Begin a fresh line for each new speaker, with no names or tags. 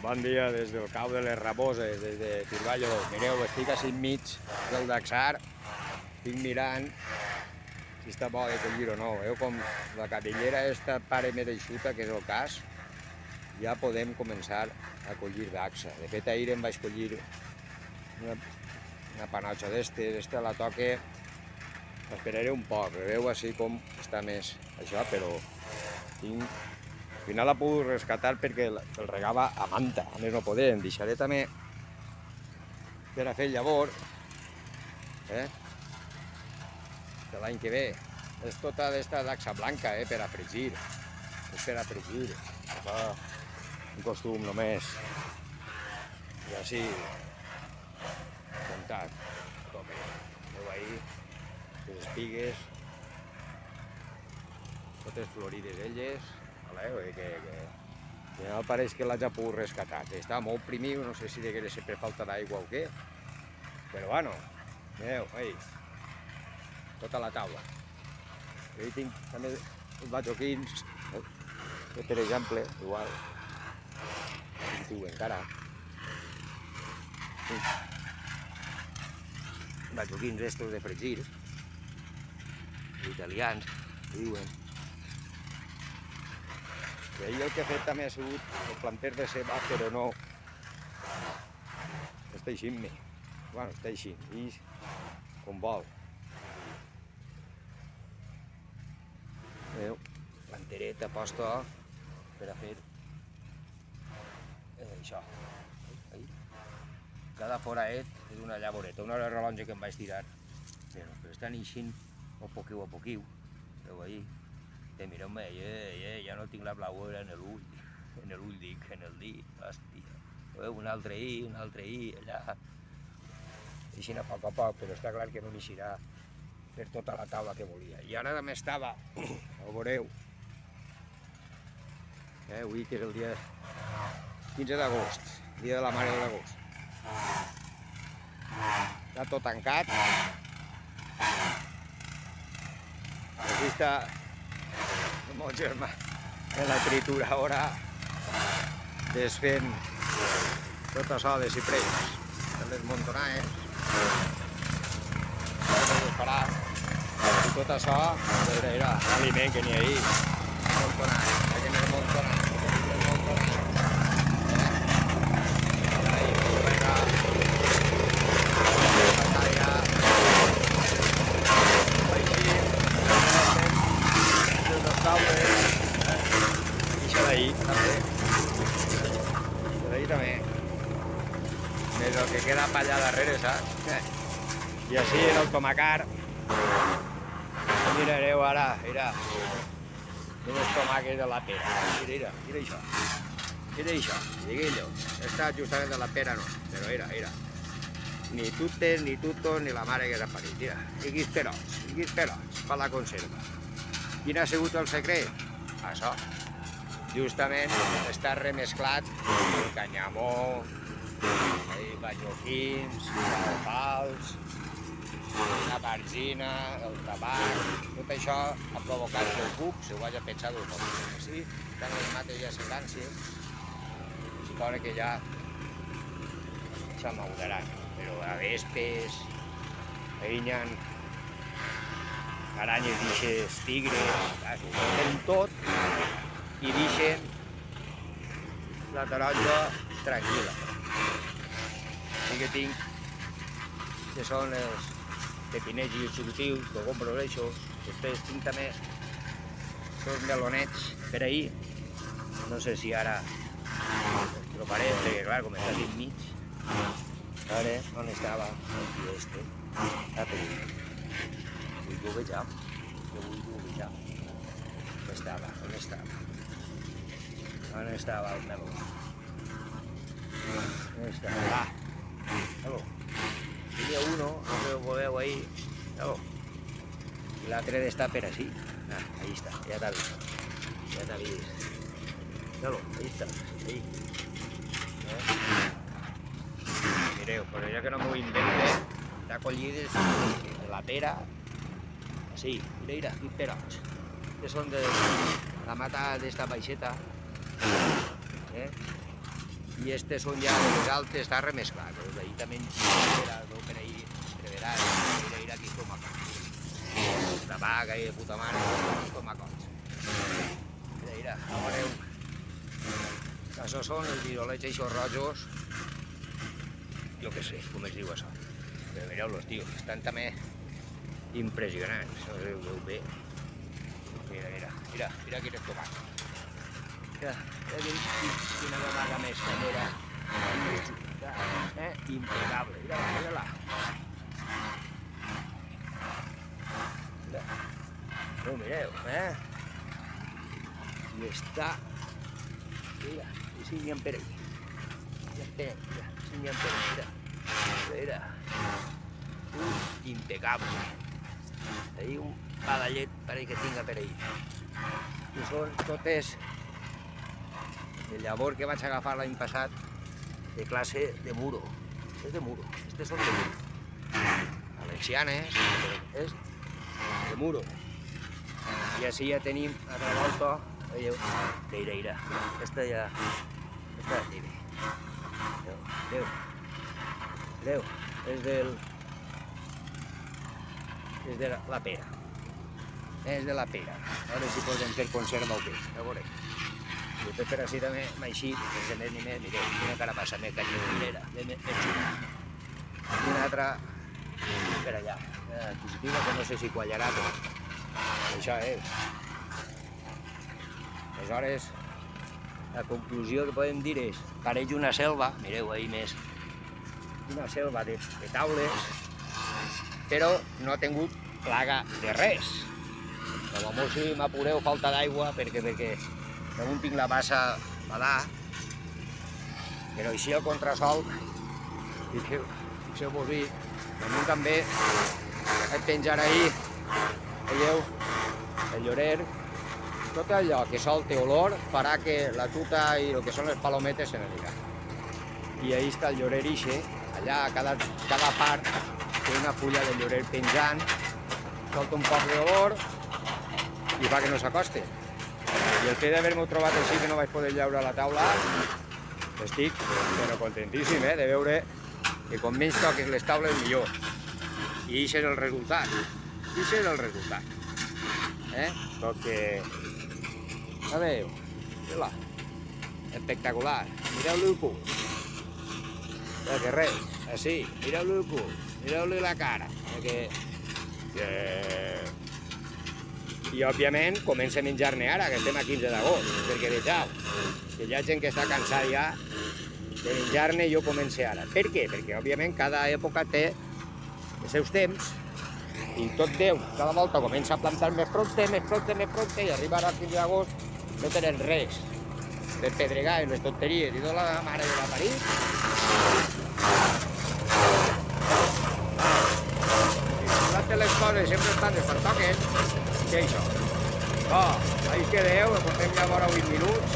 Bon dia des del cau de les Raboses, des de Turballo. Mireu, estic així enmig del Daxar, estic mirant si està bo de collir o no. Veieu com la cabellera esta pare més eixuta, que és el cas, ja podem començar a collir daxa. De fet, ahir em vaig collir una panotxa d'estes, esta la toque, esperaré un poc, veieu així com està més això, però tinc... Al final la puc rescatar perquè el regava a manta, a més no poder. Em deixaré també per a fer el llavor, de l'any que ve. És tota d'esta daxa blanca, per a fregir. És per a fregir. Això, un costum només. I així, comptat. Tope. Veu ahí, les espigues, totes florides elles. Que al final pareix que l'haig pogut rescatar. Està molt primiu, no sé si de que sempre falta d'aigua o què, però bueno, mireu, ahí, tota la taula. Aquí tinc també els bajoquins, que per exemple, igual, no tinc encara, bajoquins estos de fregir, italians, diuen. I ahir el que he fet també ha sigut el planter de ceba, però no està eixint-me. Bueno, està eixint, i com vol. Veieu, plantereta posta per a fer això. Cada foraet és una llavoreta, una hora de rellotge que em vaig tirar, però estan eixint a poquiu. Veieu ahir. Mireu-me, ja no tinc la blaura en l'ull dic, en el dit, hòstia. Veieu, un altre i, allà. Eixint a poc, però està clar que no m'eixirà per tota la taula que volia. I ara també estava, ho veureu, avui que és el dia 15 d'agost, dia de la Mare d'agost. Està tot tancat. Aquí està el meu germà en la trituradora desfent tot això de ciprés, de les montonades, i tot això era aliment que n'hi ha ahir, montonades, aquí més montonades, també. Més el que queda per allà darrere, saps? I així en el tomacar, mirareu ara, mira els tomàquets de la pera. Mira això. Mira això, diguillo. Està justament de la pera no, però mira. Ni tutes, ni tutos, ni la mare que s'ha parit. Mira, i quins perots, per la conserva. Quin ha sigut el secret? Això. Justament està remesclat el canyamó, els bajoquins, els pals, la barzina, el tabac, tot això ha provocat que el cuc se ho hagi pensat un poc. Així, tant les mateixes semblàncies, suposa que ja s'amaudaran, però a vespes, ahir n'hi ha aranyes d'ixes, tigres, ho foten tot, i deixen la taronja tranquil·la. Així que tinc, que són els pepinets i els xurutius, cogombros eixos. Després tinc també els melonets per ahir. No sé si ara els trobaré, perquè clar, com està enmig. Ara, on estava? Aquí este. Vull govejar. On estava el meló? On estava? Meló. Hi havia uno, no sé ho veieu ahí. Meló. I l'altre està per així. Ahí està, ja t'ha vist. Meló, ahí està. Ahí. Mireu, però ja que no m'ho invente, està collit de la pera. Sí, mira, quins perots. Que són de la mata d'esta baixeta. i aquestes són ja de les altes, està remesclat. Però d'ahir també per ahir, preveràs, era aquí tomacons. La vaga i de puta mare, tomacons. Mira, a veureu. Això són els virolets eixos rojos, jo què sé, com es diu això. Però mireu-los, tio, estan també impressionants, no sé, ho veu bé. Mira quin tomac. Mira quina vaga més canera. Impecable, mira-la. No ho mireu, I està... Mira, i si n'hi ha per aquí. Mira. Impecable. Ahí un badallet parell que tinga per ahí. I són totes el llavor que vaig agafar l'any passat de classe de muro. És de muro, aquestes són de muro. Valencianes, és de muro. I així ja tenim a la volta, veieu, mira, aquesta ja, Veu, és de la pera. És de la pera. A veure si podem fer conserva o què, a veure. I després per així també m'ha eixit, sense més ni més, mireu, quina carabassa més canyonera, més xula. I una altra per allà, positiva, que no sé si quallarà, però això és. Aleshores, la conclusió que podem dir és, pareix una selva, mireu ahir més, una selva de taules, però no ha tingut plaga de res. Com a si m'apureu falta d'aigua perquè damunt tinc la bassa badà, però així el contrasol, fixeu-vos-hi, damunt també vaig penjar ahir, veieu, el llorer, tot allò que solta olor farà que la tuta i el que són les palometes se n'anirà. I ahí està el llorer ixe, allà cada part té una fulla de llorer penjant, solta un poc d'olor i fa que no s'acoste. I el fet d'haver-m'ho trobat així que no vaig poder llaure a la taula, estic però contentíssim de veure que com menys toques les taules millor. I això és el resultat. Perquè, a veure, espectacular. Mireu-li el cul. Que res, així, mireu-li el cul, mireu-li la cara. I, òbviament, comença a menjar-ne ara, que estem a 15 d'agost, perquè deixeu, que hi ha gent que està cansada ja de menjar-ne i jo començo ara. Per què? Perquè, òbviament, cada època té els seus temps i tot Déu, cada volta comença a plantar més prompte, i arriba ara al 15 d'agost no tenen res. Les pedregades, les tonteries i tota la mare de la París. Les coses sempre estan de pertoquen. Què és això? Ahí quedeu, portem ja vora 8 minuts.